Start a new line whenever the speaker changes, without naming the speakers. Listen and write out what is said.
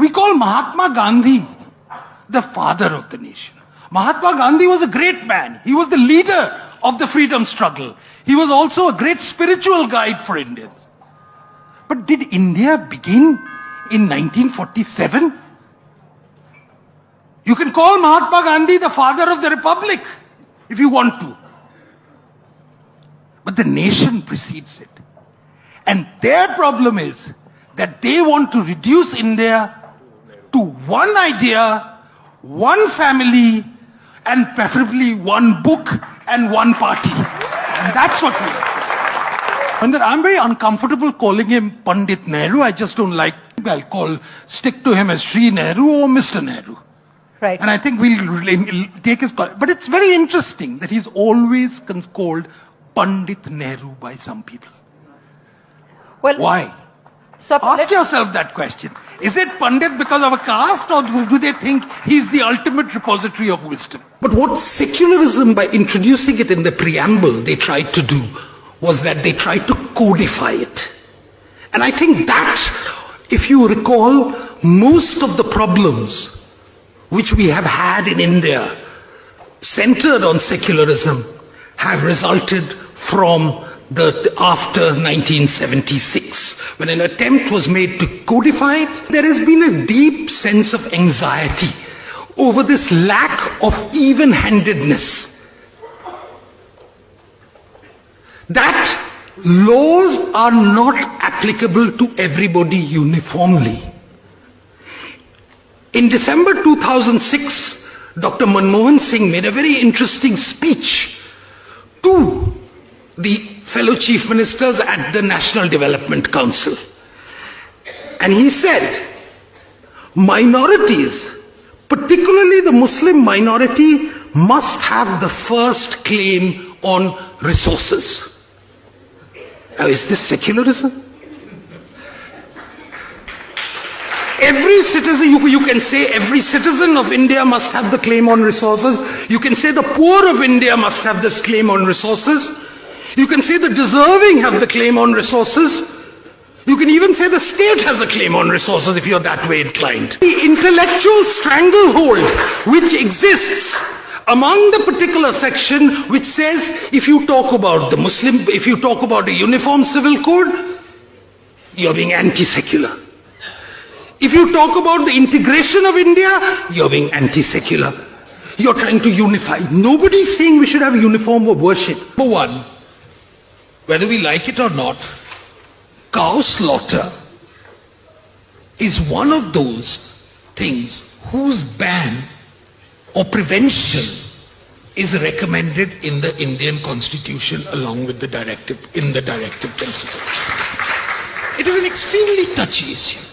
We call Mahatma Gandhi the father of the nation. Mahatma Gandhi was a great man. He was the leader of the freedom struggle. He was also a great spiritual guide for Indians. But did India begin in 1947? You can call Mahatma Gandhi the father of the republic if you want to. But the nation precedes it. And their problem is that they want to reduce India to one idea, one family, and preferably one book and one party. And that's what we are. And I'm very uncomfortable calling him Pandit Nehru. I just don't like, I'll stick to him as Sri Nehru or Mr. Nehru.
Right.
And I think we'll take his, but it's very interesting that he's always called Pandit Nehru by some people.
Well,
why?
So
ask yourself that question. Is it Pandit because of a caste, or do they think he's the ultimate repository of wisdom? But what secularism, by introducing it in the preamble, they tried to do was that they tried to codify it. And I think that, if you recall, most of the problems which we have had in India, centered on secularism, have resulted from after 1976, when an attempt was made to codify it. There has been a deep sense of anxiety over this lack of even-handedness. That laws are not applicable to everybody uniformly. In December 2006, Dr. Manmohan Singh made a very interesting speech to the fellow chief ministers at the National Development Council. And he said, minorities, particularly the Muslim minority, must have the first claim on resources. Now, is this secularism? Every citizen, you can say every citizen of India must have the claim on resources. You can say the poor of India must have this claim on resources. You can say the deserving have the claim on resources. You can even say the state has a claim on resources if you're that way inclined. The intellectual stranglehold which exists among the particular section which says if you talk about the Muslim, if you talk about a uniform civil code, you're being anti-secular. If you talk about the integration of India, you're being anti-secular. You're trying to unify. Nobody's saying we should have a uniform of worship. Number one, whether we like it or not, cow slaughter is one of those things whose ban or prevention is recommended in the Indian Constitution along with the directive principles. It is an extremely touchy issue.